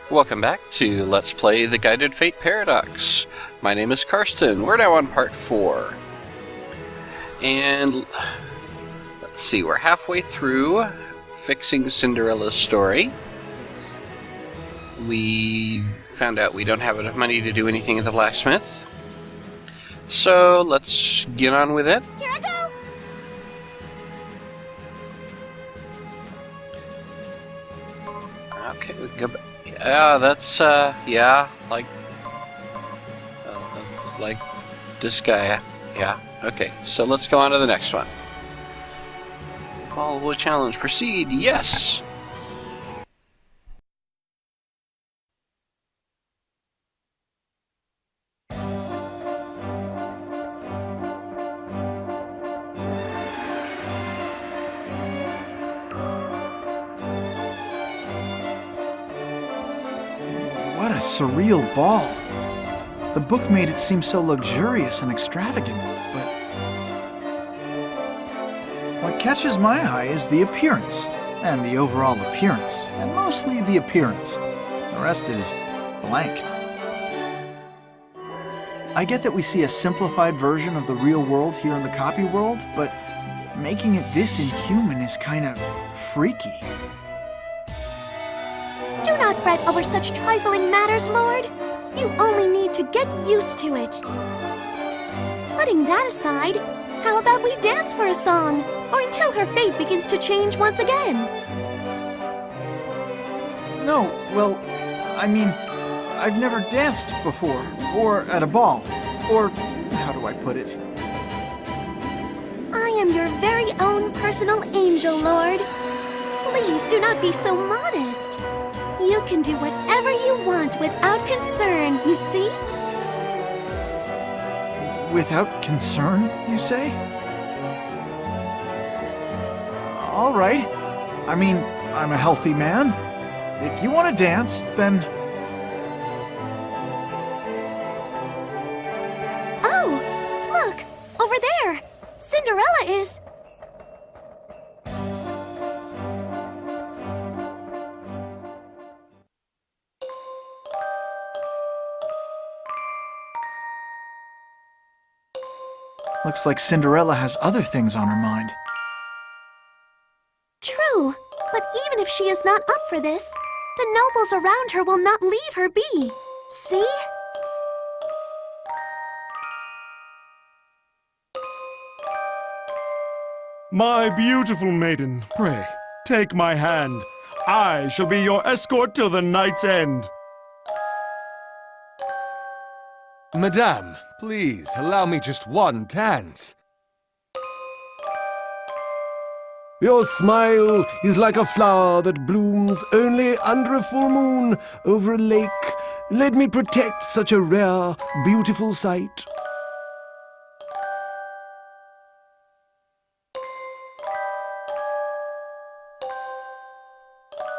Welcome back to Let's Play The Guided Fate Paradox. My name is Karsten. We're now on part 4. And let's see, we're halfway through fixing Cinderella's story. We found out we don't have enough money to do anything at the blacksmith. So let's get on with it. Here I go! Okay, we can go back. Yeah, that's, yeah, like this guy, yeah. Okay, so let's go on to the next one. Follow challenge, proceed, yes! What a surreal ball. The book made it seem so luxurious and extravagant, but what catches my eye is the appearance, and the overall appearance, and mostly the appearance. The rest is blank. I get that we see a simplified version of the real world here in the copy world, but making it this inhuman is kind of freaky. Do not fret over such trifling matters, Lord. You only need to get used to it. Putting that aside, how about we dance for a song, or until her fate begins to change once again? No, well, I mean, I've never danced before, or at a ball, or how do I put it? I am your very own personal angel, Lord. Please do not be so modest. You can do whatever you want without concern, you see? Without concern, you say? All right. I mean, I'm a healthy man. If you want to dance, then... Oh, look! Over there! Cinderella is... Looks like Cinderella has other things on her mind. True, but even if she is not up for this, the nobles around her will not leave her be. See? My beautiful maiden, pray, take my hand. I shall be your escort till the night's end. Madame, please allow me just one dance. Your smile is like a flower that blooms only under a full moon over a lake. Let me protect such a rare, beautiful sight.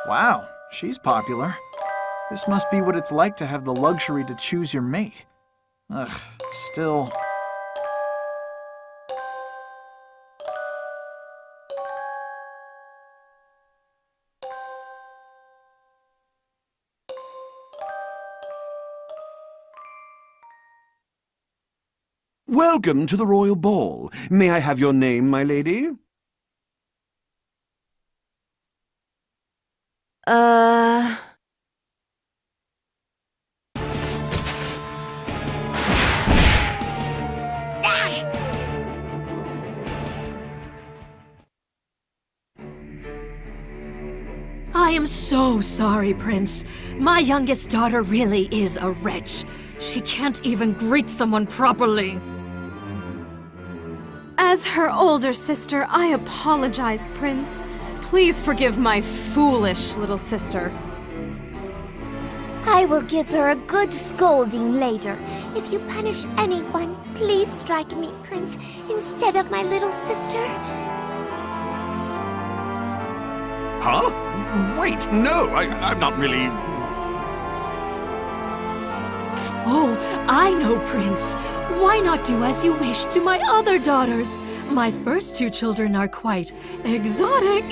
Wow, she's popular. This must be what it's like to have the luxury to choose your mate. Ugh, still... Welcome to the royal ball. May I have your name, my lady? I am so sorry, Prince. My youngest daughter really is a wretch. She can't even greet someone properly. As her older sister, I apologize, Prince. Please forgive my foolish little sister. I will give her a good scolding later. If you punish anyone, please strike me, Prince, instead of my little sister. Huh? Wait, no, I'm not really... Oh, I know, Prince. Why not do as you wish to my other daughters? My first two children are quite exotic.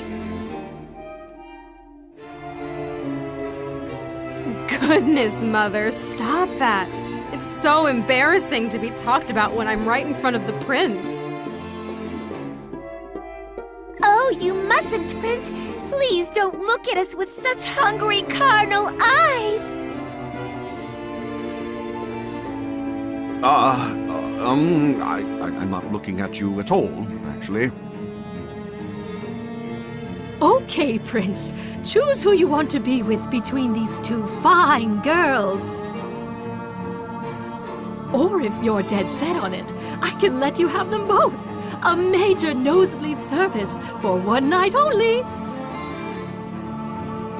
goodness, Mother, stop that. It's so embarrassing to be talked about when I'm right in front of the prince. Oh, you mustn't, Prince. Please don't look at us with such hungry carnal eyes. I'm not looking at you at all, actually. Okay, Prince. Choose who you want to be with between these two fine girls. Or if you're dead set on it, I can let you have them both. A major nosebleed service for one night only.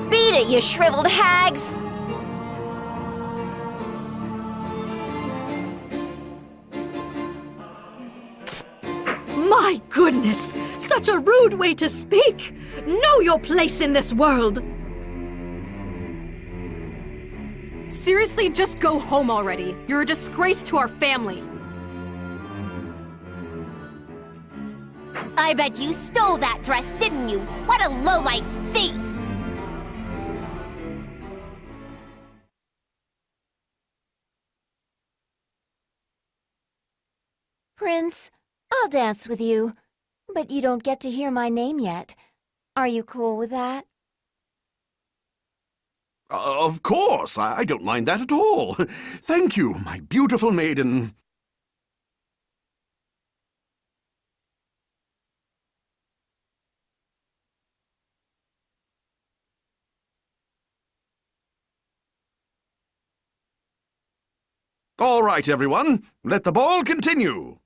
Beat it, you shriveled hags! My goodness! Such a rude way to speak! Know your place in this world! Seriously, just go home already. You're a disgrace to our family. I bet you stole that dress, didn't you? What a lowlife thief! Prince, I'll dance with you, but you don't get to hear my name yet. Are you cool with that? Of course, I don't mind that at all. Thank you, my beautiful maiden. All right, everyone, let the ball continue.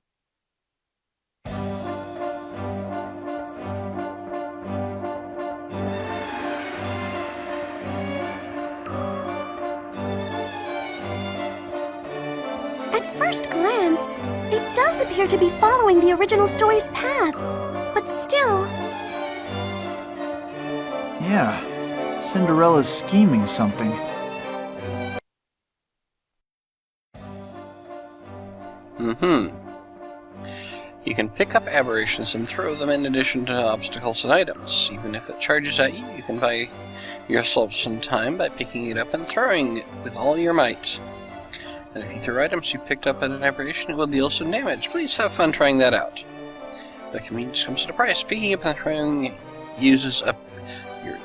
At first glance, it does appear to be following the original story's path, but still... Yeah, Cinderella's scheming something. You can pick up aberrations and throw them in addition to obstacles and items. Even if it charges at you, you can buy yourself some time by picking it up and throwing it with all your might. And if you throw items you picked up at an aberration, it will deal some damage. Please have fun trying that out. The convenience comes at a price. Picking up and throwing uses up your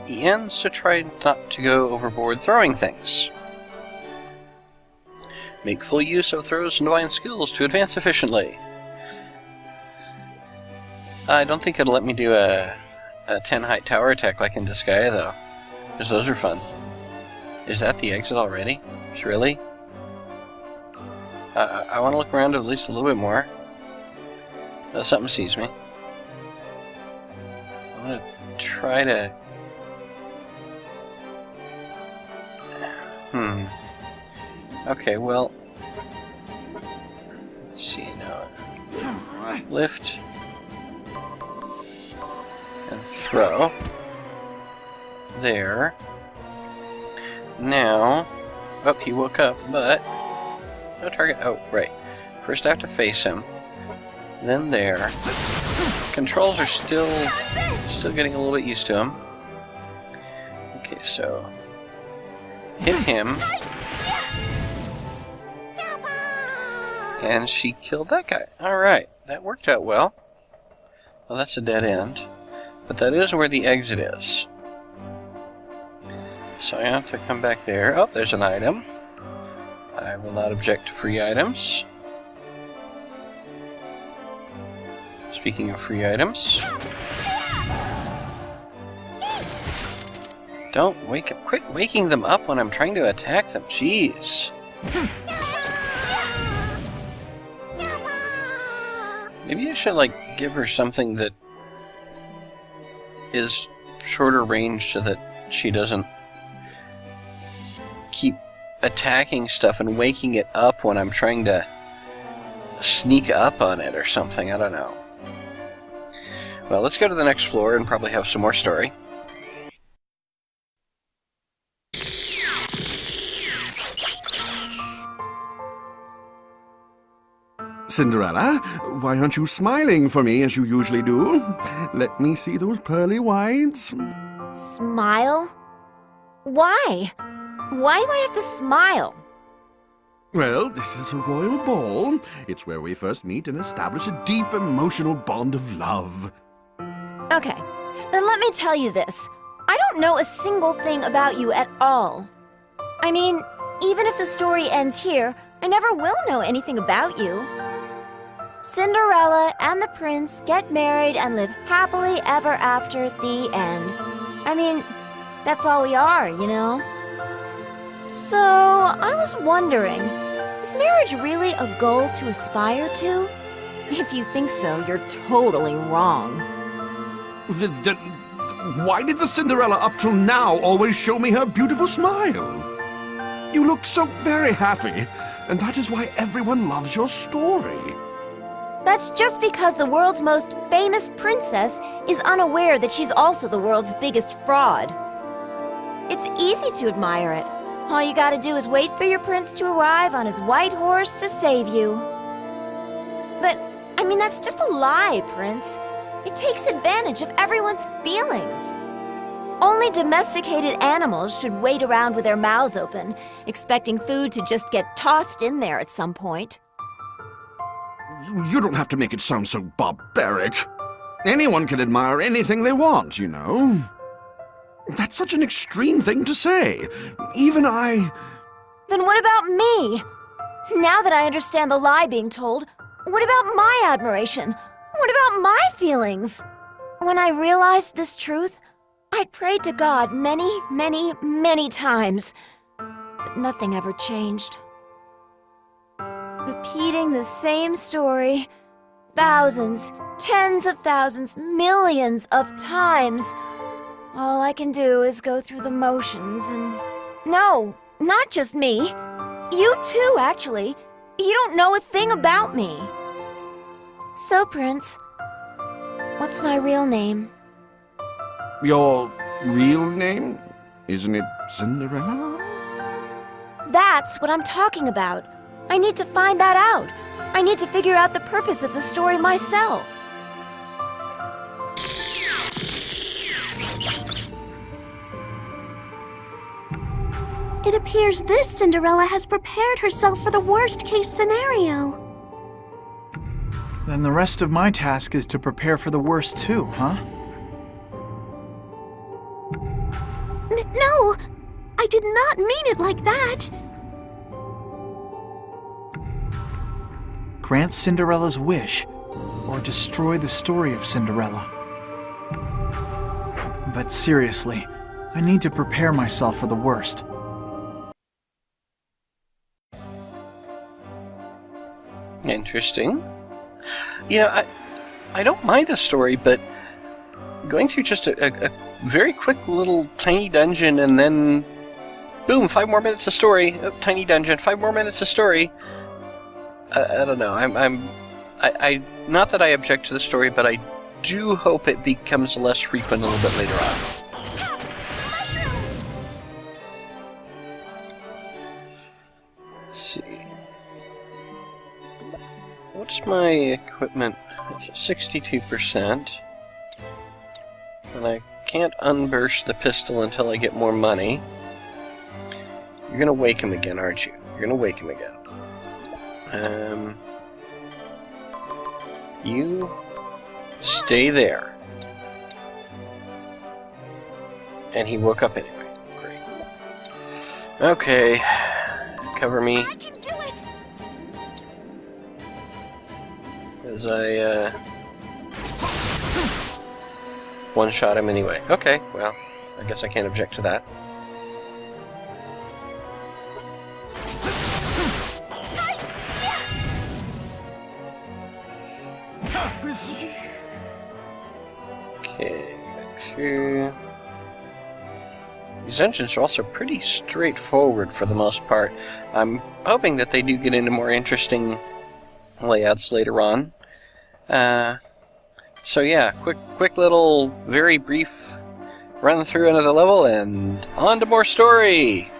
EN, so try not to go overboard throwing things. Make full use of throws and divine skills to advance efficiently. I don't think it'll let me do a 10 height tower attack like in Disgaea though, because those are fun. Is that the exit already? Really? I want to look around at least a little bit more. Something sees me. I want to try to... Okay, well... Let's see now. Lift. And throw. There. Now... Oh, he woke up, but... No target. Oh, right. First I have to face him. Then there. Controls are still getting a little bit used to him. Okay, so... Hit him. And she killed that guy. Alright, that worked out well. Well, that's a dead end. But that is where the exit is. So I have to come back there. Oh, there's an item. I will not object to free items. Speaking of free items. Don't wake up. Quit waking them up when I'm trying to attack them. Jeez. Maybe I should, like, give her something that is shorter range so that she doesn't keep attacking stuff and waking it up when I'm trying to sneak up on it or something. I don't know. Well, let's go to the next floor and probably have some more story. Cinderella, why aren't you smiling for me as you usually do? Let me see those pearly whites. Smile? Why? Why do I have to smile? Well, this is a royal ball. It's where we first meet and establish a deep emotional bond of love. Okay, then let me tell you this. I don't know a single thing about you at all. I mean, even if the story ends here, I never will know anything about you. Cinderella and the prince get married and live happily ever after the end. I mean, that's all we are, you know? So, I was wondering, is marriage really a goal to aspire to? If you think so, you're totally wrong. Why did the Cinderella up till now always show me her beautiful smile? You looked so very happy, and that is why everyone loves your story. That's just because the world's most famous princess is unaware that she's also the world's biggest fraud. It's easy to admire it. All you gotta do is wait for your prince to arrive on his white horse to save you. But, I mean, that's just a lie, Prince. It takes advantage of everyone's feelings. Only domesticated animals should wait around with their mouths open, expecting food to just get tossed in there at some point. You don't have to make it sound so barbaric. Anyone can admire anything they want, you know. That's such an extreme thing to say. Even I... Then what about me? Now that I understand the lie being told, what about my admiration? What about my feelings? When I realized this truth, I prayed to God many, many, many times, but nothing ever changed. Repeating the same story, thousands, tens of thousands, millions of times. All I can do is go through the motions and... No, not just me. You too, actually. You don't know a thing about me. So, Prince, what's my real name? Your real name? Isn't it Cinderella? That's what I'm talking about. I need to find that out. I need to figure out the purpose of the story myself. It appears this Cinderella has prepared herself for the worst-case scenario. Then the rest of my task is to prepare for the worst too, huh? No! I did not mean it like that! Grant Cinderella's wish, or destroy the story of Cinderella. But seriously, I need to prepare myself for the worst. Interesting. You know, I don't mind the story, but going through just a very quick little tiny dungeon and then boom, 5 more minutes of story, tiny dungeon, 5 more minutes of story. I don't know. I not that I object to the story, but I do hope it becomes less frequent a little bit later on. Let's see. What's my equipment? It's at 62%. And I can't unburst the pistol until I get more money. You're gonna wake him again, aren't you? You're gonna wake him again. You stay there. And he woke up anyway. Great. Okay. Cover me. I can do it! As I, one-shot him anyway. Okay, well, I guess I can't object to that. Okay, back through. These dungeons are also pretty straightforward for the most part. I'm hoping that they do get into more interesting layouts later on. So yeah, quick little, very brief run through another level and on to more story!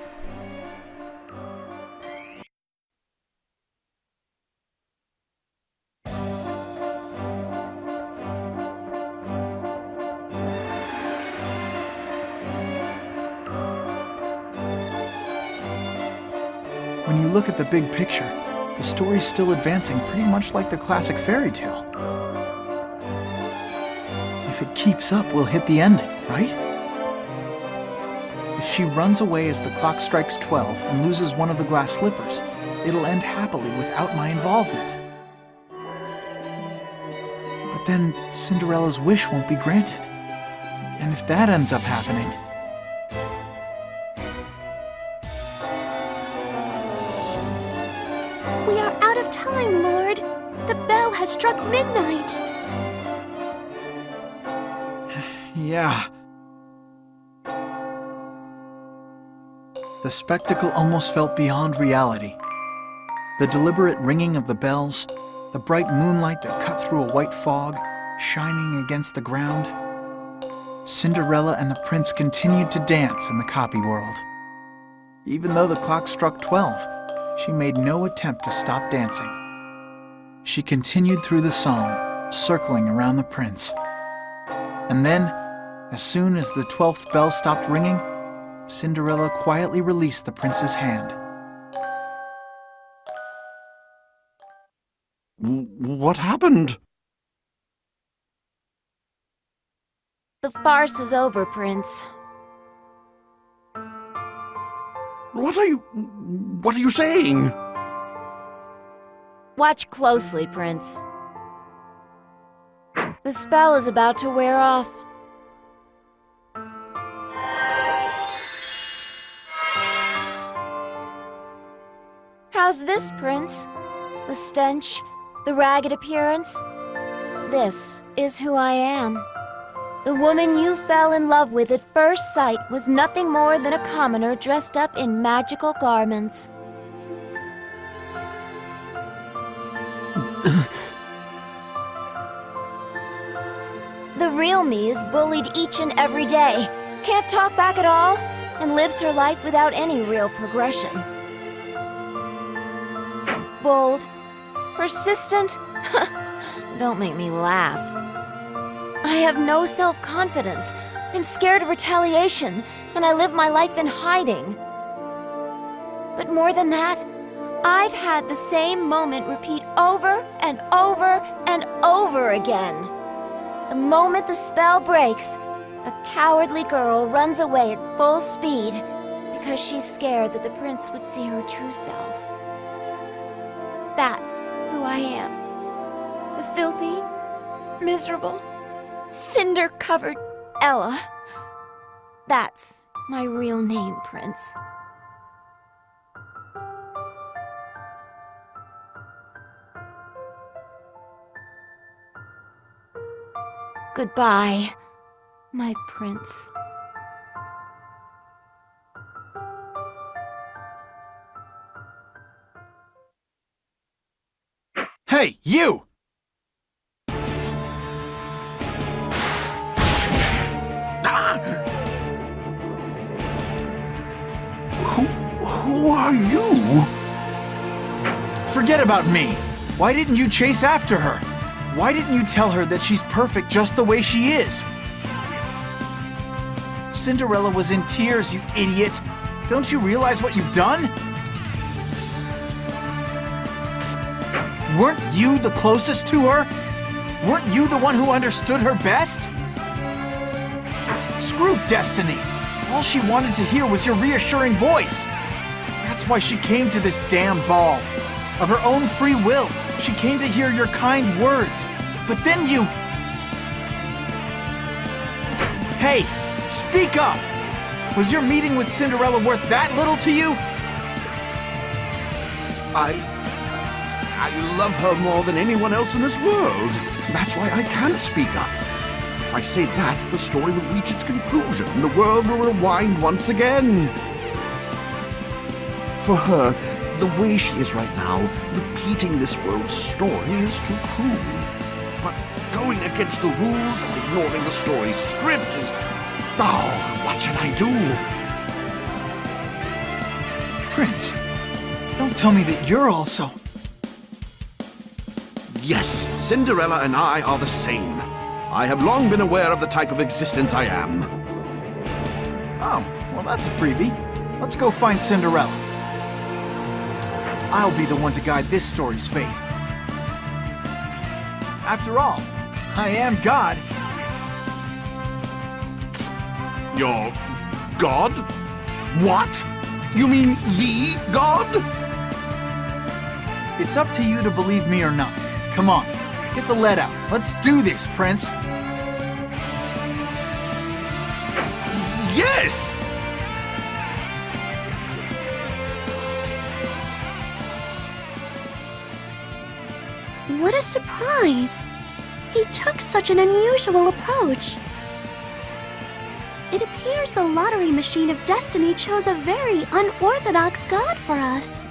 When you look at the big picture, the story's still advancing pretty much like the classic fairy tale. If it keeps up, we'll hit the ending, right? If she runs away as the clock strikes 12 and loses one of the glass slippers, it'll end happily without my involvement. But then Cinderella's wish won't be granted. And if that ends up happening... We are out of time, Lord. The bell has struck midnight. Yeah. The spectacle almost felt beyond reality. The deliberate ringing of the bells, the bright moonlight that cut through a white fog, shining against the ground. Cinderella and the prince continued to dance in the copy world. Even though the clock struck 12, she made no attempt to stop dancing. She continued through the song, circling around the prince. And then, as soon as the 12th bell stopped ringing, Cinderella quietly released the prince's hand. What happened? The farce is over, Prince. What are you saying? Watch closely, Prince. The spell is about to wear off. How's this, Prince? The stench, the ragged appearance? This is who I am. The woman you fell in love with at first sight was nothing more than a commoner dressed up in magical garments. The real me is bullied each and every day, can't talk back at all, and lives her life without any real progression. Bold, persistent, don't make me laugh. I have no self-confidence. I'm scared of retaliation, and I live my life in hiding. But more than that, I've had the same moment repeat over and over and over again. The moment the spell breaks, a cowardly girl runs away at full speed because she's scared that the prince would see her true self. That's who I am. The filthy, miserable, cinder-covered Ella. That's my real name, Prince. Goodbye, my prince. Hey, you! Who are you? Forget about me. Why didn't you chase after her? Why didn't you tell her that she's perfect just the way she is? Cinderella was in tears, you idiot. Don't you realize what you've done? Weren't you the closest to her? Weren't you the one who understood her best? Screw destiny. All she wanted to hear was your reassuring voice. That's why she came to this damn ball. Of her own free will, she came to hear your kind words. But then you... Hey, speak up! Was your meeting with Cinderella worth that little to you? I love her more than anyone else in this world. That's why I can't speak up. If I say that, the story will reach its conclusion and the world will rewind once again. For her, the way she is right now, repeating this world's story is too cruel. But going against the rules and ignoring the story's script is... Oh, what should I do? Prince, don't tell me that you're also... Yes, Cinderella and I are the same. I have long been aware of the type of existence I am. Oh, well that's a freebie. Let's go find Cinderella. I'll be the one to guide this story's fate. After all, I am God. You're God? What? You mean the God? It's up to you to believe me or not. Come on, get the lead out. Let's do this, Prince. Yes! What a surprise! He took such an unusual approach. It appears the lottery machine of destiny chose a very unorthodox god for us.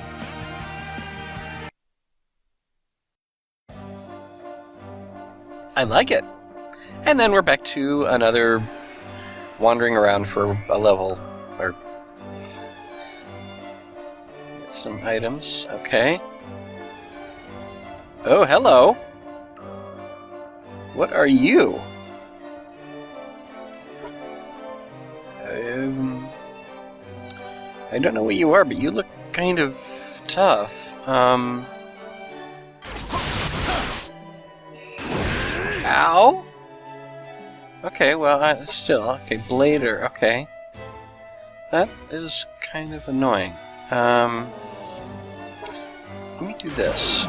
I like it. And then we're back to another wandering around for a level, or get some items. Okay. Oh, hello. What are you? I don't know what you are, but you look kind of tough. Ow? Okay, well, still, okay, Blader, okay. That is kind of annoying. Let me do this.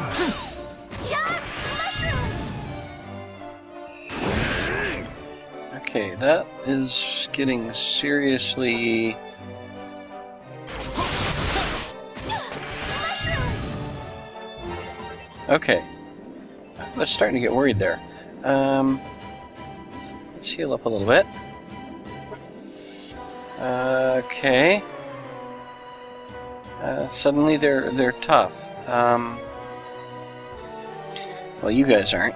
Okay, that is getting seriously... Okay. I was starting to get worried there. Let's heal up a little bit. Okay. Suddenly they're tough. Well, you guys aren't.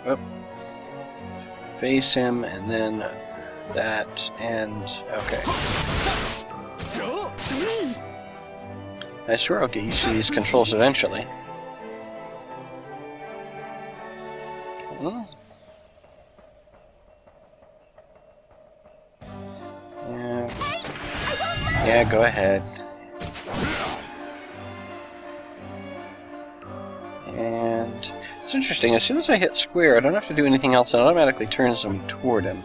Oh. Face him, and then that, and okay. I swear I'll get used to these controls eventually. Okay. Yeah, go ahead. And it's interesting, as soon as I hit square, I don't have to do anything else, and it automatically turns me toward him.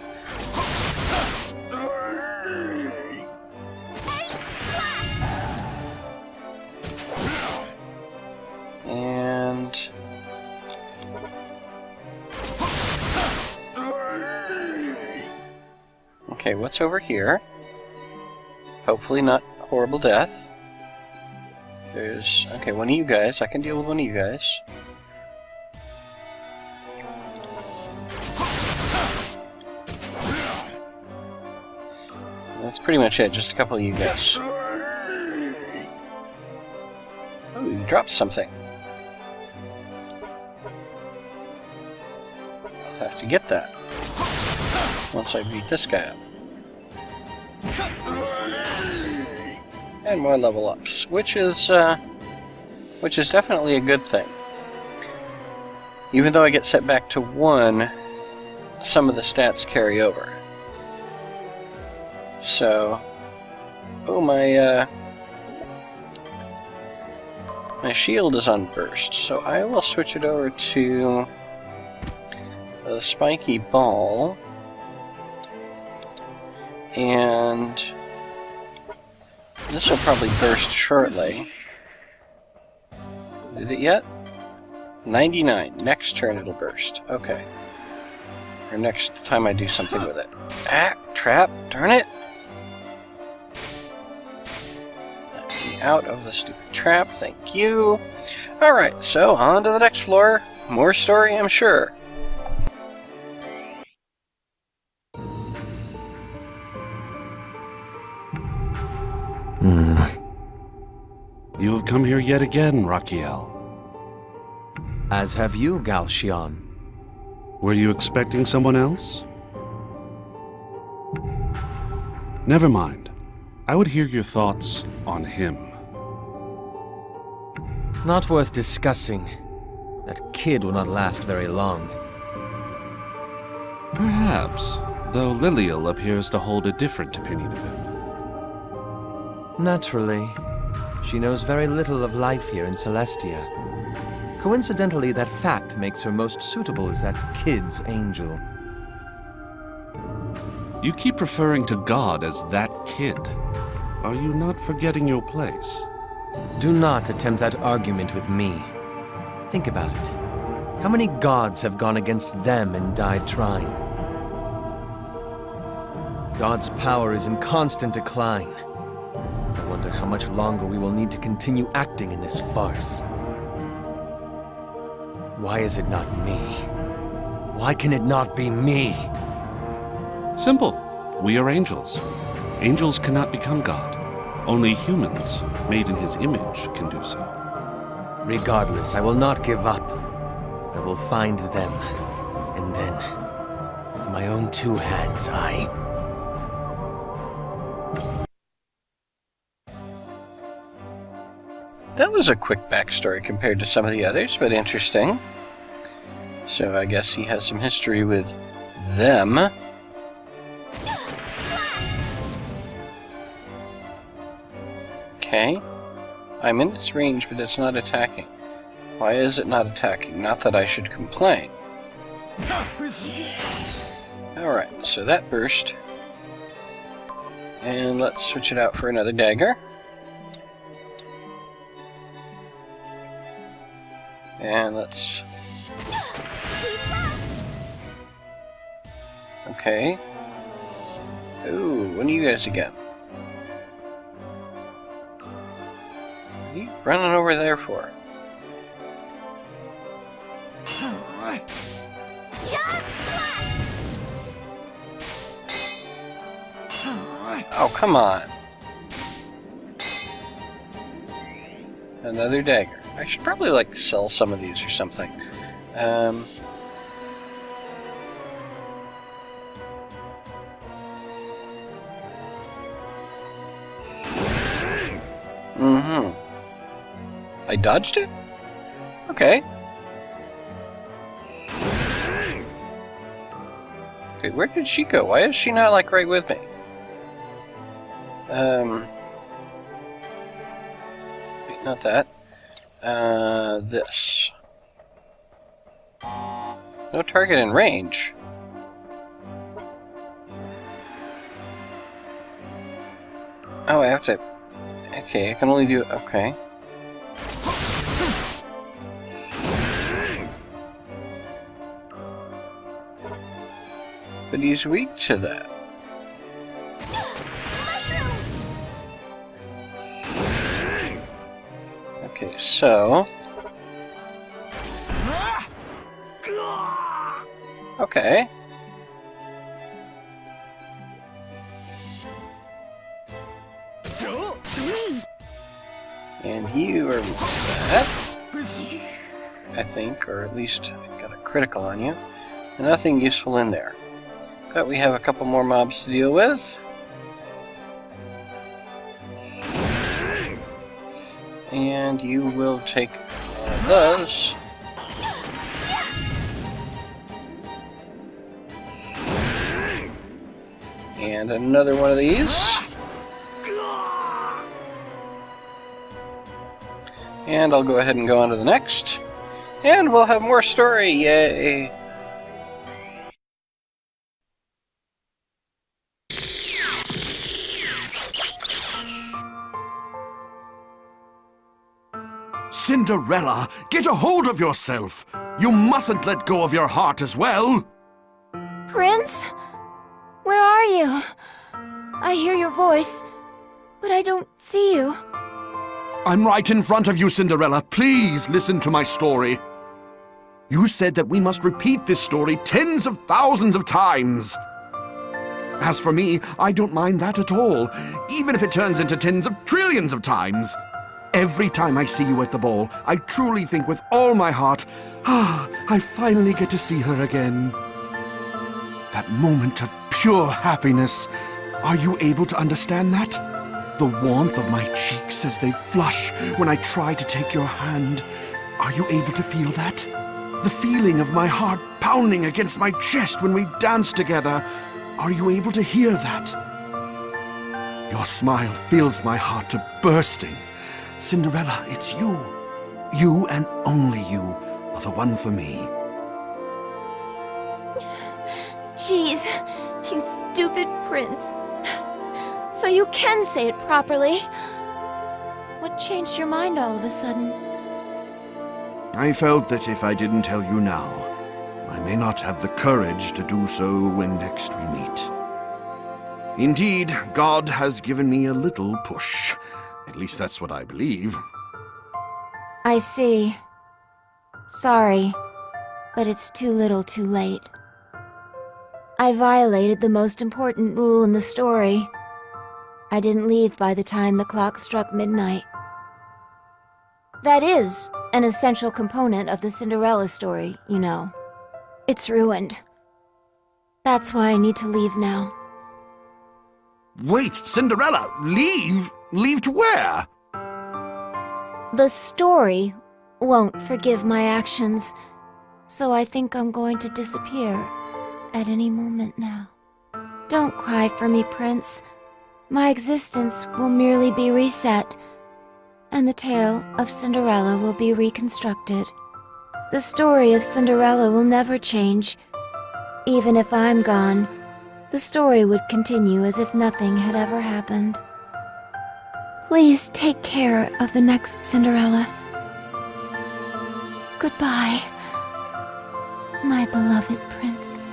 And... okay, what's over here? Hopefully not horrible death. There's... okay, one of you guys. I can deal with one of you guys. That's pretty much it. Just a couple of you guys. Oh, you dropped something. I'll have to get that once I beat this guy up. And more level ups, which is definitely a good thing. Even though I get set back to 1, some of the stats carry over. So, oh, my shield is on burst, so I will switch it over to the spiky ball, and this will probably burst shortly. Did it yet? 99. Next turn it'll burst. Okay. Or next time I do something with it. Ah, trap! Darn it! Let me out of the stupid trap, thank you. Alright, so on to the next floor. More story, I'm sure. You have come here yet again, Raquiel. As have you, Galchion. Were you expecting someone else? Never mind. I would hear your thoughts on him. Not worth discussing. That kid will not last very long. Perhaps, though Lilial appears to hold a different opinion of him. Naturally. She knows very little of life here in Celestia. Coincidentally, that fact makes her most suitable as that kid's angel. You keep referring to God as that kid. Are you not forgetting your place? Do not attempt that argument with me. Think about it. How many gods have gone against them and died trying? God's power is in constant decline. I wonder how much longer we will need to continue acting in this farce. Why is it not me? Why can it not be me? Simple. We are angels. Angels cannot become God. Only humans, made in his image, can do so. Regardless, I will not give up. I will find them. And then, with my own two hands, That was a quick backstory compared to some of the others, but interesting. So I guess he has some history with them. Okay. I'm in its range, but it's not attacking. Why is it not attacking? Not that I should complain. Alright, so that burst. And let's switch it out for another dagger. And let's... Okay. Ooh, what are you guys again? What are you running over there for? Oh, come on. Another dagger. I should probably, like, sell some of these or something. I dodged it? Okay. Wait, where did she go? Why is she not, like, right with me? Wait, not that. This. No target in range. Oh, I have to... Okay, I can only do... Okay. But he's weak to that. Okay, so... Okay. And you are weak to that. I think, or at least I got a critical on you. And nothing useful in there. But we have a couple more mobs to deal with. And you will take those. And another one of these. And I'll go ahead and go on to the next. And we'll have more story, yay! Cinderella, get a hold of yourself! You mustn't let go of your heart as well! Prince? Where are you? I hear your voice, but I don't see you. I'm right in front of you, Cinderella. Please listen to my story. You said that we must repeat this story tens of thousands of times. As for me, I don't mind that at all, even if it turns into tens of trillions of times. Every time I see you at the ball, I truly think with all my heart, I finally get to see her again. That moment of pure happiness. Are you able to understand that? The warmth of my cheeks as they flush when I try to take your hand. Are you able to feel that? The feeling of my heart pounding against my chest when we dance together. Are you able to hear that? Your smile fills my heart to bursting. Cinderella, it's you. You and only you are the one for me. Jeez, you stupid prince. So you can say it properly. What changed your mind all of a sudden? I felt that if I didn't tell you now, I may not have the courage to do so when next we meet. Indeed, God has given me a little push. At least that's what I believe. I see. Sorry, but it's too little too late. I violated the most important rule in the story. I didn't leave by the time the clock struck midnight. That is an essential component of the Cinderella story, you know. It's ruined. That's why I need to leave now. Wait, Cinderella! Leave? Leave to where? The story won't forgive my actions, so I think I'm going to disappear at any moment now. Don't cry for me, Prince. My existence will merely be reset, and the tale of Cinderella will be reconstructed. The story of Cinderella will never change. Even if I'm gone, the story would continue as if nothing had ever happened. Please take care of the next Cinderella. Goodbye, my beloved prince.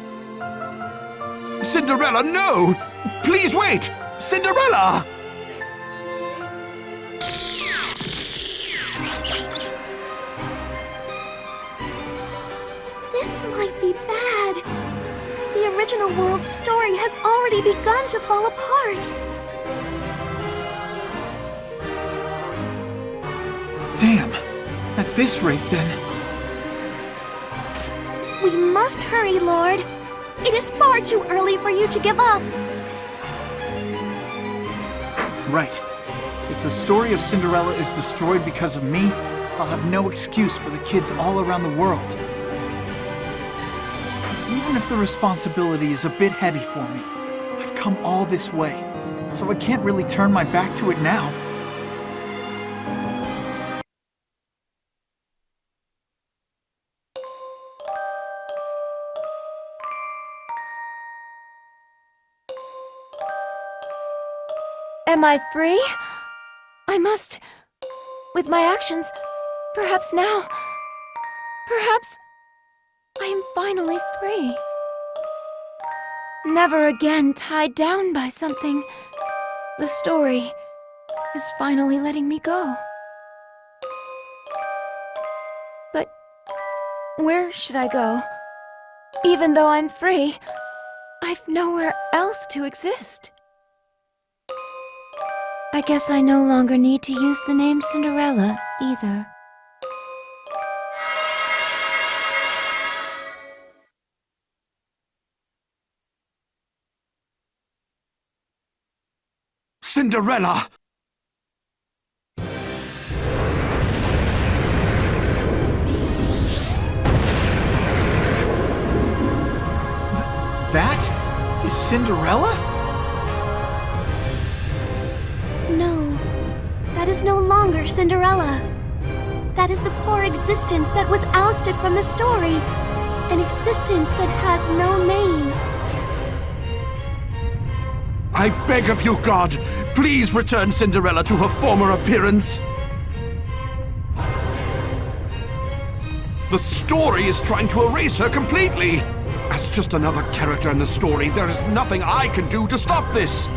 Cinderella, no! Please wait! Cinderella! This might be bad. The original world's story has already begun to fall apart. Damn. At this rate, then. We must hurry, Lord. It is far too early for you to give up. Right. If the story of Cinderella is destroyed because of me, I'll have no excuse for the kids all around the world. Even if the responsibility is a bit heavy for me, I've come all this way, so I can't really turn my back to it now. Am I free? I must... With my actions, perhaps now... Perhaps... I am finally free. Never again tied down by something. The story is finally letting me go. But where should I go? Even though I'm free, I've nowhere else to exist. I guess I no longer need to use the name Cinderella, either. Cinderella! That is Cinderella? No, that is no longer Cinderella. That is the poor existence that was ousted from the story. An existence that has no name. I beg of you, God, please return Cinderella to her former appearance. The story is trying to erase her completely. As just another character in the story, there is nothing I can do to stop this.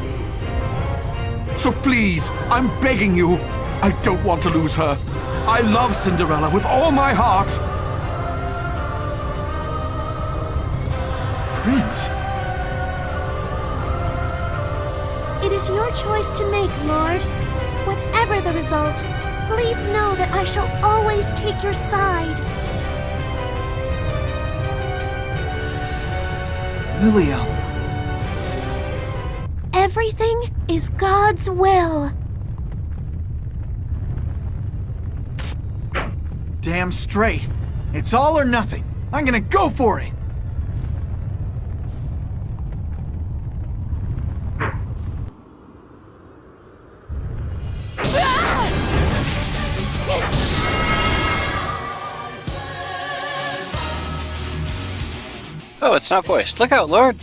So please, I'm begging you, I don't want to lose her. I love Cinderella with all my heart. Prince. It is your choice to make, Lord. Whatever the result, please know that I shall always take your side. Liliel. Everything is God's will. Damn straight. It's all or nothing. I'm gonna go for it. Oh, it's not voiced. Look out, Lord!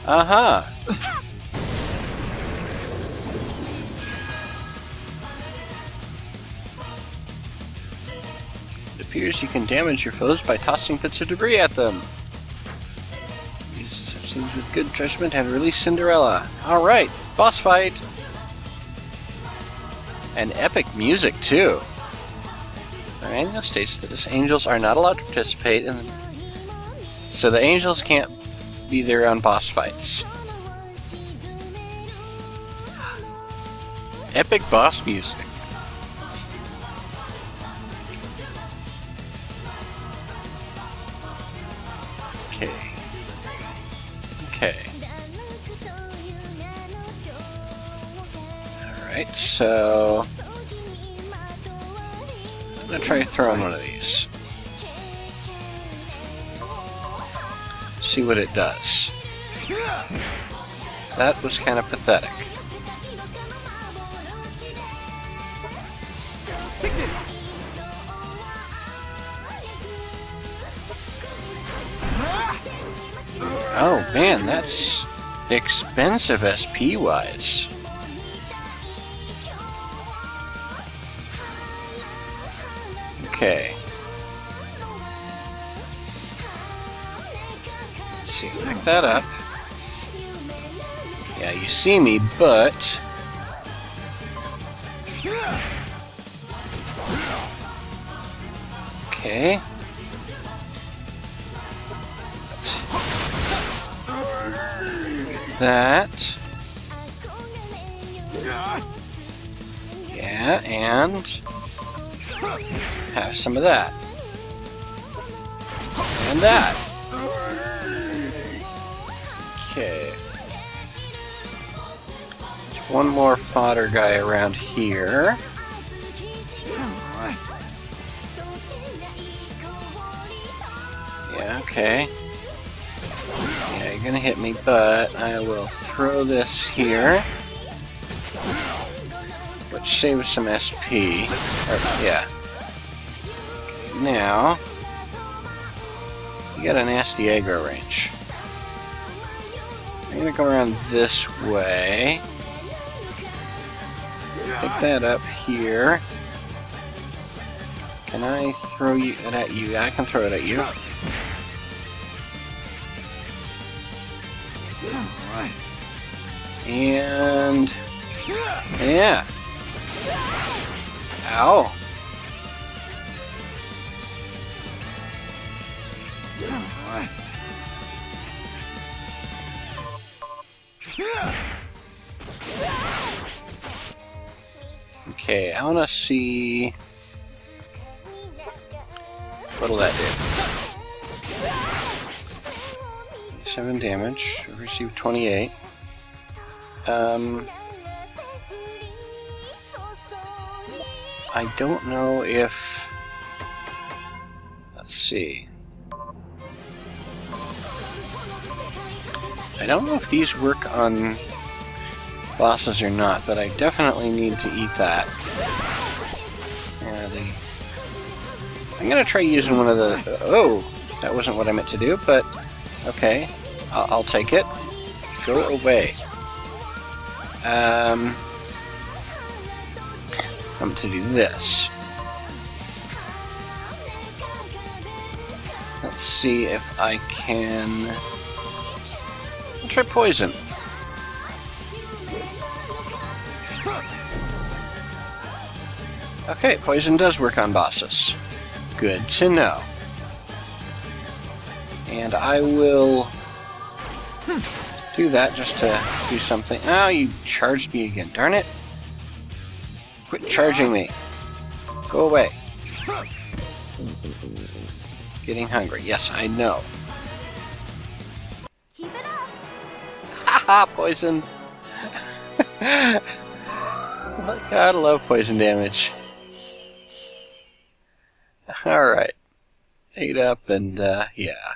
Uh-huh. It appears you can damage your foes by tossing bits of debris at them. Use such things with good judgment and release Cinderella. Alright, boss fight! And epic music, too. Our manual states that as angels are not allowed to participate in... So the angels can't be there on boss fights. Epic boss music. Okay. Okay. Alright, so... I'm gonna try throwing one of these. See what it does. That was kind of pathetic. Oh man, that's expensive SP-wise. Okay. Let's see, pick that up. Yeah, you see me, but... Okay. Let's... That. Yeah, and... have some of that. And that. Okay. One more fodder guy around here. Yeah, okay. Yeah, you're gonna hit me, but I will throw this here. Which saves some SP. Yeah. Okay, now, you got a nasty aggro range. I'm gonna go around this way. Pick that up here. Can I throw it at you? Yeah, I can throw it at you. And... yeah. Ow. Okay, I want to see... what'll that do? 7 damage, received 28. I don't know if... let's see. I don't know if these work on bosses or not, but I definitely need to eat that. Yeah, I'm gonna try using one of the... oh! That wasn't what I meant to do, but... okay. I'll take it. Go away. I'm to do this. Let's see if I can... I'll try poison. Okay, poison does work on bosses. Good to know. And I will do that just to do something. Oh, you charged me again. Darn it. Quit charging me. Go away. Getting hungry. Yes, I know. Keep it up. Haha, poison. God, I love poison damage. Alright. 8 up and, yeah.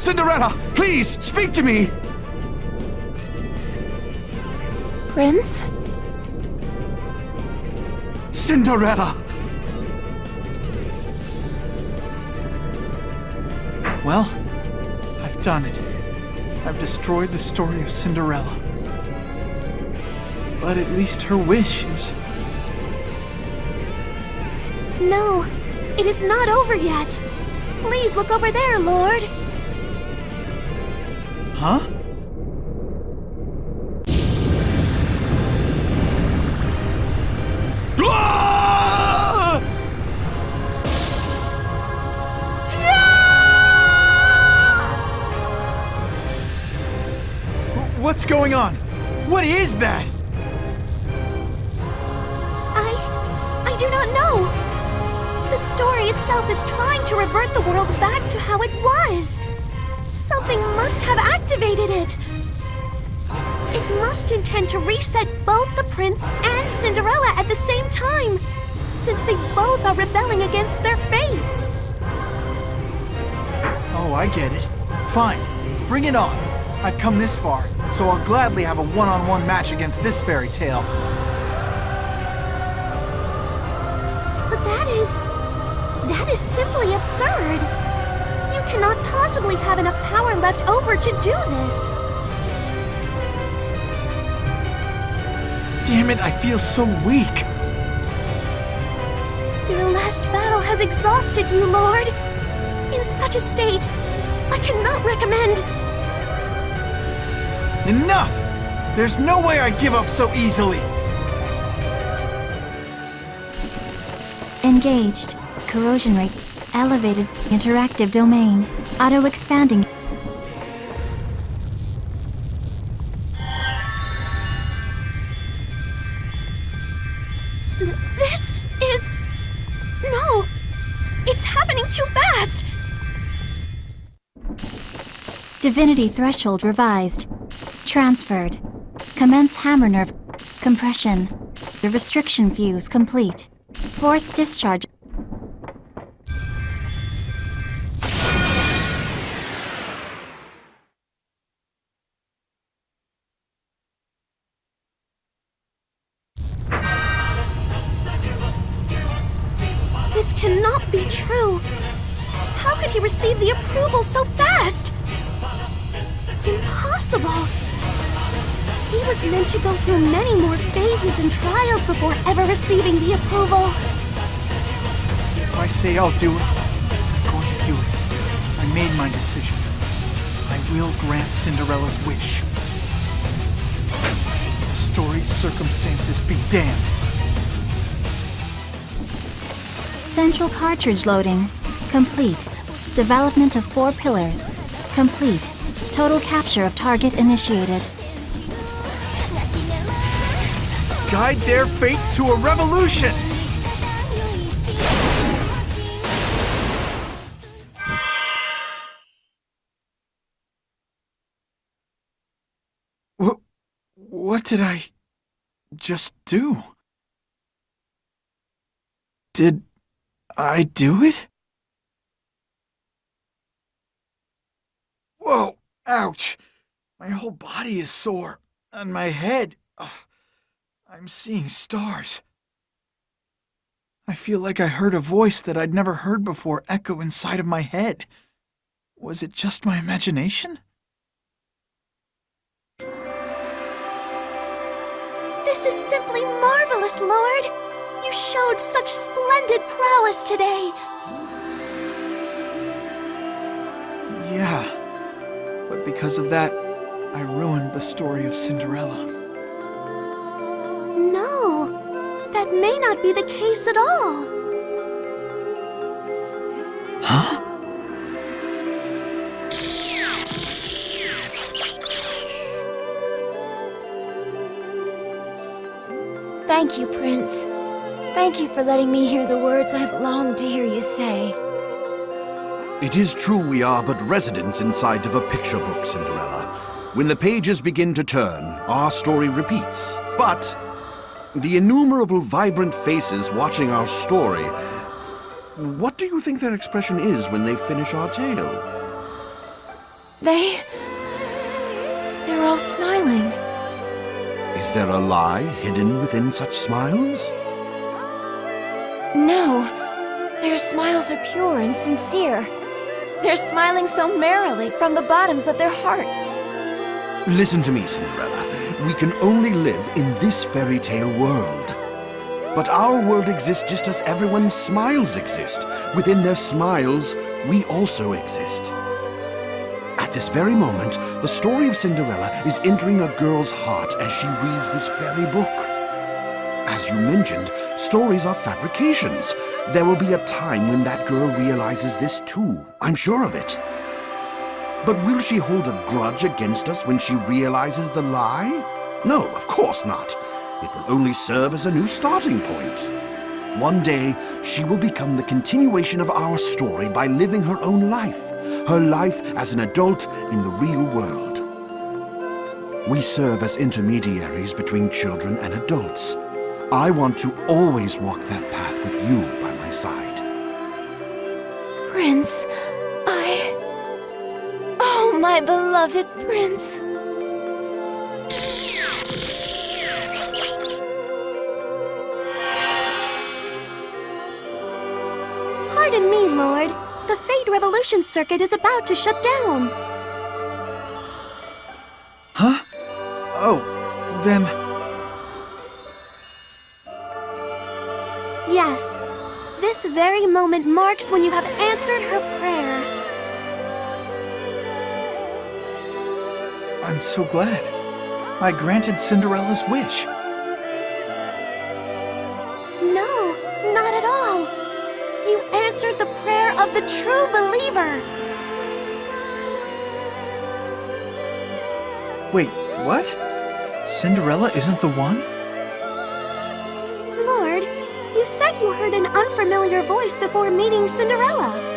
Cinderella, please, speak to me! Prince? Cinderella! Well, I've done it. I've destroyed the story of Cinderella. But at least her wish is... No, it is not over yet. Please look over there, Lord. Huh? Ah! What's going on? What is that? I do not know. The story itself is trying to revert the world back to how it was. Something must have activated it. It must intend to reset both the prince and Cinderella at the same time, since they both are rebelling against their fates. Oh, I get it. Fine, bring it on. I've come this far, so I'll gladly have a one-on-one match against this fairy tale. But that is simply absurd. You cannot possibly have enough power left over to do this. Damn it, I feel so weak. Your last battle has exhausted you, Lord. In such a state, I cannot recommend... Enough! There's no way I give up so easily. Engaged. Corrosion rate. Elevated. Interactive domain. Auto-expanding. This is... No! It's happening too fast! Divinity threshold revised. Transferred. Commence hammer nerve. Compression. The restriction fuse complete. Force discharge. This cannot be true. How could he receive the approval so fast? Impossible. He was meant to go through many more phases and trials before ever receiving the approval. If I say I'll do it, I'm going to do it. I made my decision. I will grant Cinderella's wish. The story's circumstances be damned. Central cartridge loading. Complete. Development of 4 pillars. Complete. Total capture of target initiated. Guide their fate to a revolution! What did I just do? Did I do it? Whoa! Ouch! My whole body is sore. And my head... I'm seeing stars. I feel like I heard a voice that I'd never heard before echo inside of my head. Was it just my imagination? This is simply marvelous, Lord. You showed such splendid prowess today. Yeah, but because of that, I ruined the story of Cinderella. No, that may not be the case at all. Huh? Thank you, Prince. Thank you for letting me hear the words I've longed to hear you say. It is true we are but residents inside of a picture book, Cinderella. When the pages begin to turn, our story repeats. But the innumerable vibrant faces watching our story, what do you think their expression is when they finish our tale? They're all smiling. Is there a lie hidden within such smiles? No, their smiles are pure and sincere. They're smiling so merrily from the bottoms of their hearts. Listen to me, Cinderella. We can only live in this fairy tale world. But our world exists just as everyone's smiles exist. Within their smiles, we also exist. At this very moment, the story of Cinderella is entering a girl's heart as she reads this very book. As you mentioned, stories are fabrications. There will be a time when that girl realizes this too. I'm sure of it. But will she hold a grudge against us when she realizes the lie? No, of course not. It will only serve as a new starting point. One day, she will become the continuation of our story by living her own life. Her life as an adult in the real world. We serve as intermediaries between children and adults. I want to always walk that path with you by my side. Prince, Oh, my beloved prince. Pardon me, Lord. The Fade Revolution circuit is about to shut down. Huh? Oh, then... Yes, this very moment marks when you have answered her prayer. I'm so glad. I granted Cinderella's wish. No, not at all. You answered the prayer of the true believer. Wait, what? Cinderella isn't the one? Lord, you said you heard an unfamiliar voice before meeting Cinderella.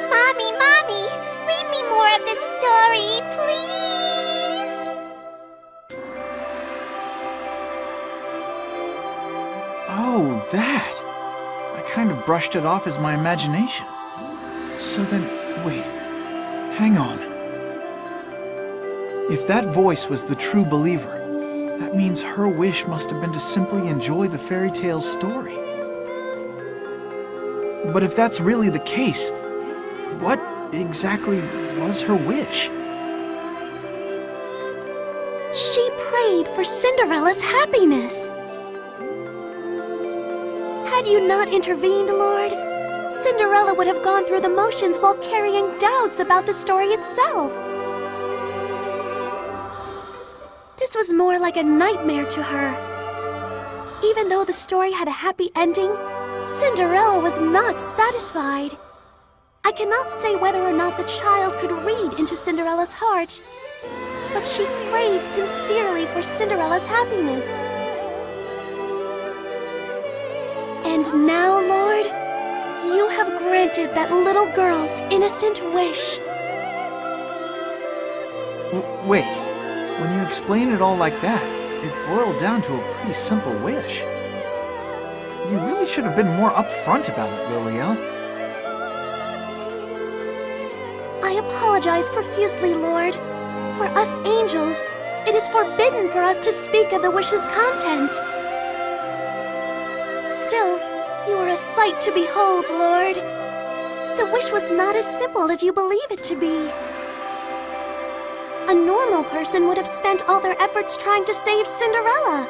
Mommy, read me more of this story, please! Oh, that. I kind of brushed it off as my imagination. So then, wait. Hang on. If that voice was the true believer, that means her wish must have been to simply enjoy the fairy tale's story. But if that's really the case, what exactly was her wish? She prayed for Cinderella's happiness. Had you not intervened, Lord, Cinderella would have gone through the motions while carrying doubts about the story itself. This was more like a nightmare to her. Even though the story had a happy ending, Cinderella was not satisfied. I cannot say whether or not the child could read into Cinderella's heart, but she prayed sincerely for Cinderella's happiness. And now, Lord, you have granted that little girl's innocent wish. Wait, when you explain it all like that, it boiled down to a pretty simple wish. You really should have been more upfront about it, Liliel. I apologize profusely, Lord. For us angels, it is forbidden for us to speak of the wish's content. Still, you are a sight to behold, Lord. The wish was not as simple as you believe it to be. A normal person would have spent all their efforts trying to save Cinderella,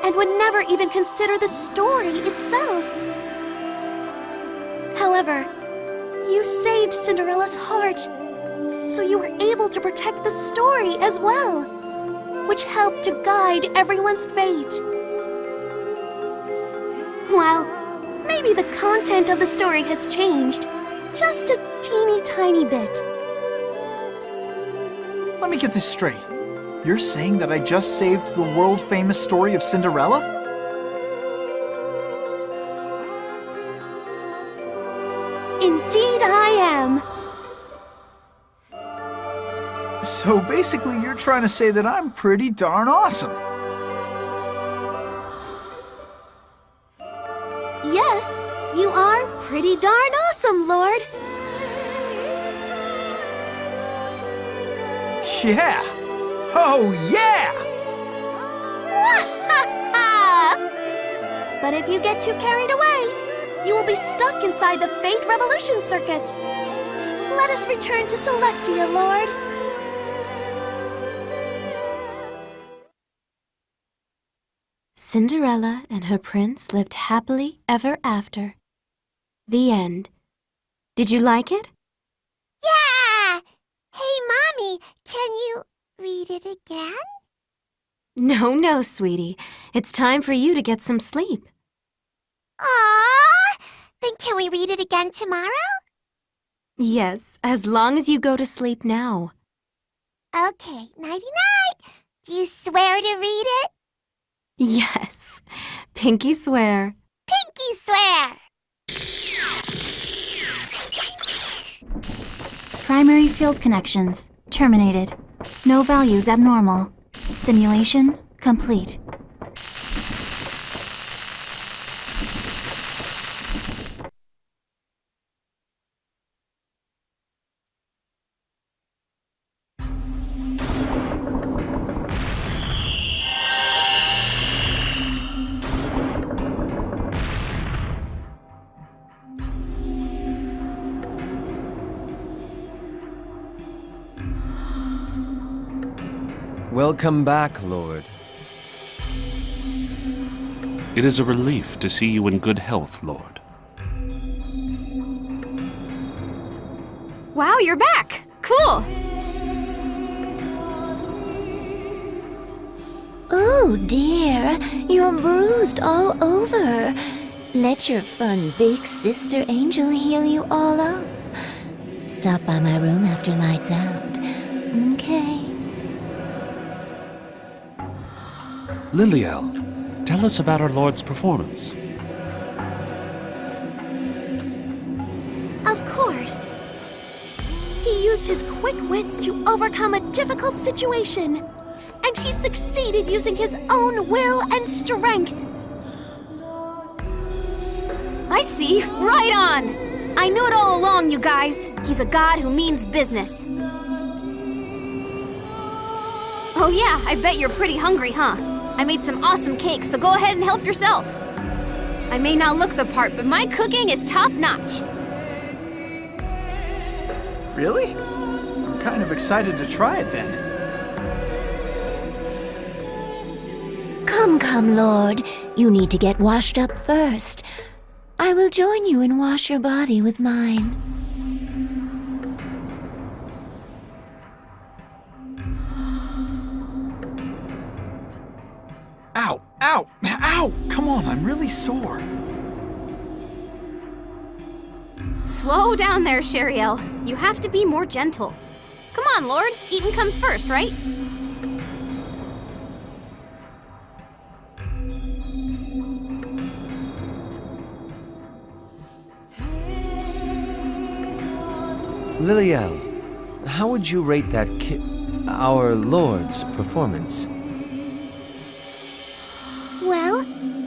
and would never even consider the story itself. However, you saved Cinderella's heart, so you were able to protect the story as well, which helped to guide everyone's fate. Well, maybe the content of the story has changed, just a teeny tiny bit. Let me get this straight. You're saying that I just saved the world-famous story of Cinderella? Indeed I am. So basically, you're trying to say that I'm pretty darn awesome. Yes, you are pretty darn awesome, Lord. Yeah! Oh, yeah! But if you get too carried away, you will be stuck inside the Fate Revolution Circuit. Let us return to Celestia, Lord. Cinderella and her prince lived happily ever after. The end. Did you like it? Yeah! Hey, Mommy, can you read it again? No, sweetie. It's time for you to get some sleep. Aww! Then can we read it again tomorrow? Yes, as long as you go to sleep now. Okay, nighty-night. Do you swear to read it? Yes, pinky swear. Pinky swear! Primary field connections terminated. No values abnormal. Simulation complete. Welcome back, Lord. It is a relief to see you in good health, Lord. Wow, you're back! Cool! Oh dear, you're bruised all over. Let your fun big sister Angel heal you all up. Stop by my room after lights out. Okay. Liliel, tell us about our Lord's performance. Of course. He used his quick wits to overcome a difficult situation. And he succeeded using his own will and strength. I see. Right on! I knew it all along, you guys. He's a god who means business. Oh yeah, I bet you're pretty hungry, huh? I made some awesome cakes, so go ahead and help yourself. I may not look the part, but my cooking is top-notch. Really? I'm kind of excited to try it then. Come, Lord. You need to get washed up first. I will join you and wash your body with mine. Ow! Ow! Ow! Come on, I'm really sore. Slow down there, Sheriel. You have to be more gentle. Come on, Lord. Eating comes first, right? Liliel, how would you rate that our Lord's performance? Well,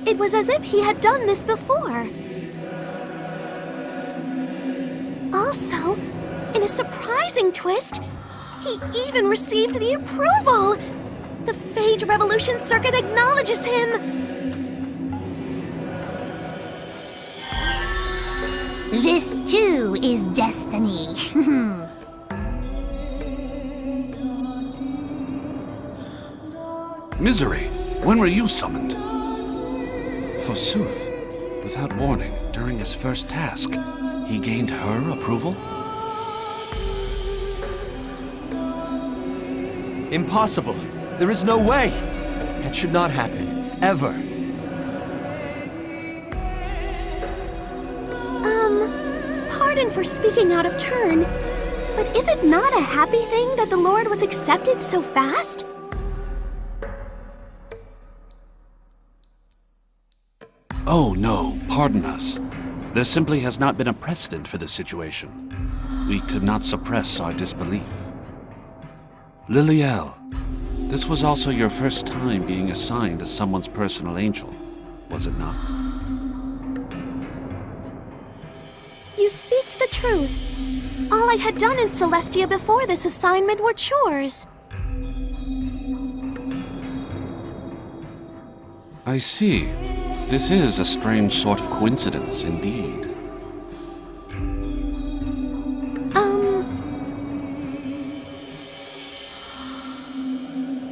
it was as if he had done this before. Also, in a surprising twist, he even received the approval. The Fate Revolution Circuit acknowledges him. This too is destiny. Misery, when were you summoned? Forsooth, without warning, during his first task, he gained her approval? Impossible. There is no way. That should not happen. Ever. Pardon for speaking out of turn, but is it not a happy thing that the Lord was accepted so fast? Oh no, pardon us. There simply has not been a precedent for this situation. We could not suppress our disbelief. Liliel, this was also your first time being assigned as someone's personal angel, was it not? You speak the truth. All I had done in Celestia before this assignment were chores. I see. This is a strange sort of coincidence indeed.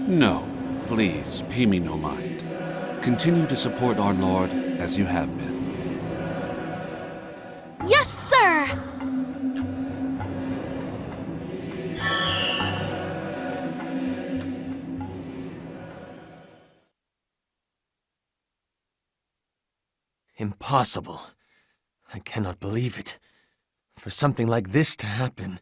No, please, pay me no mind. Continue to support our Lord as you have been. Yes, sir! Impossible. I cannot believe it. For something like this to happen.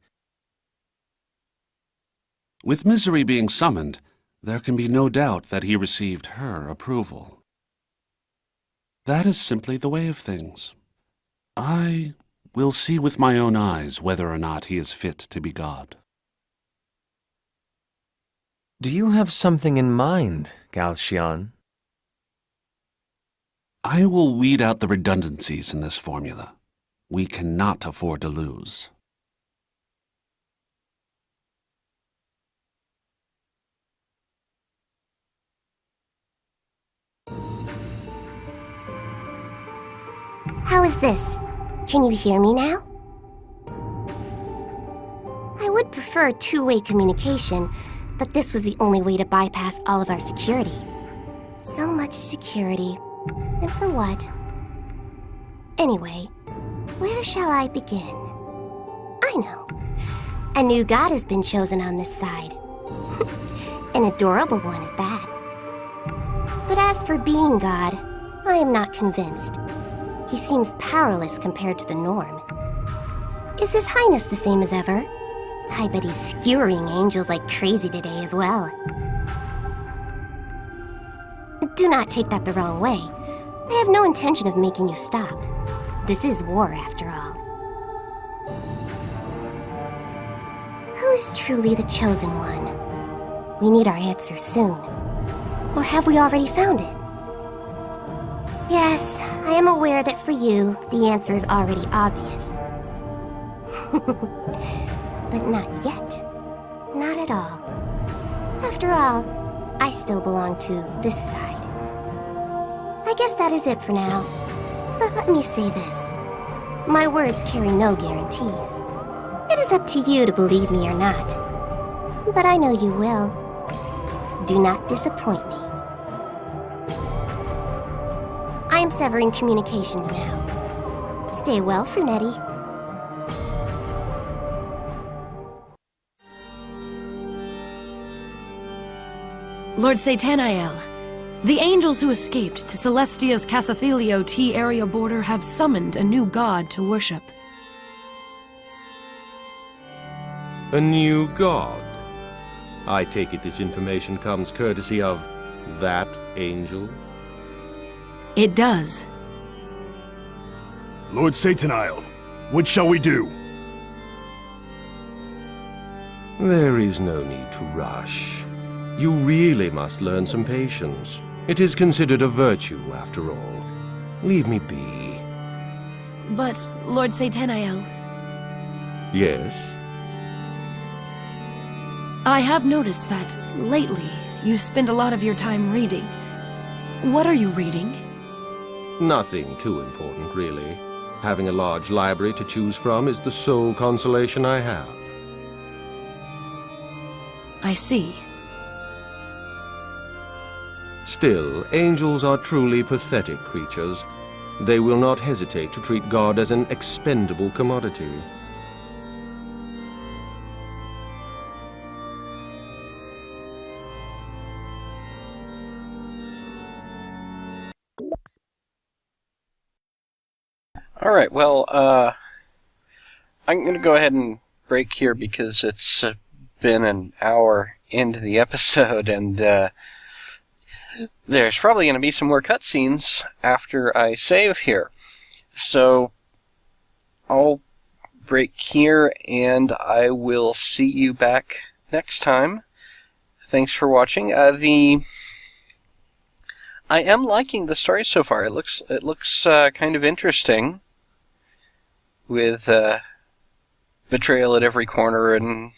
With Misery being summoned, there can be no doubt that he received her approval. That is simply the way of things. I will see with my own eyes whether or not he is fit to be God. Do you have something in mind, Galcian? I will weed out the redundancies in this formula. We cannot afford to lose. How is this? Can you hear me now? I would prefer two-way communication, but this was the only way to bypass all of our security. So much security. And for what? Anyway, where shall I begin? I know. A new god has been chosen on this side. An adorable one at that. But as for being god, I am not convinced. He seems powerless compared to the norm. Is His Highness the same as ever? I bet he's skewering angels like crazy today as well. Do not take that the wrong way. I have no intention of making you stop. This is war, after all. Who is truly the chosen one? We need our answer soon. Or have we already found it? Yes, I am aware that for you, the answer is already obvious. But not yet. Not at all. After all, I still belong to this side. I guess that is it for now. But let me say this. My words carry no guarantees. It is up to you to believe me or not. But I know you will. Do not disappoint me. I am severing communications now. Stay well, Frunetti. Lord Satanael, the angels who escaped to Celestia's Casathelio T area border have summoned a new god to worship. A new god? I take it this information comes courtesy of that angel? It does. Lord Satanael, what shall we do? There is no need to rush. You really must learn some patience. It is considered a virtue, after all. Leave me be. But, Lord Satanael... Yes? I have noticed that, lately, you spend a lot of your time reading. What are you reading? Nothing too important, really. Having a large library to choose from is the sole consolation I have. I see. Still, angels are truly pathetic creatures. They will not hesitate to treat God as an expendable commodity. Alright, well, I'm going to go ahead and break here because it's been an hour into the episode, and there's probably going to be some more cutscenes after I save here. So, I'll break here, and I will see you back next time. Thanks for watching. I am liking the story so far. It looks kind of interesting. with betrayal at every corner and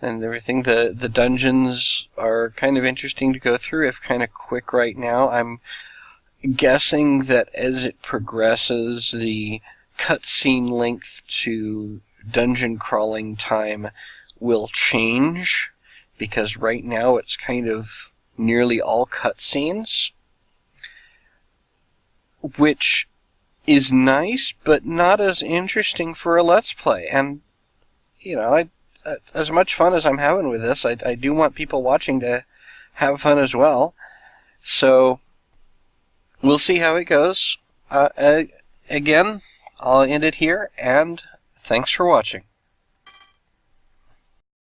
everything. The dungeons are kind of interesting to go through, if kind of quick right now. I'm guessing that as it progresses, the cutscene length to dungeon crawling time will change, because right now it's kind of nearly all cutscenes, which is nice, but not as interesting for a Let's Play. And, you know, as much fun as I'm having with this, I do want people watching to have fun as well. So, we'll see how it goes. Again, I'll end it here, and thanks for watching.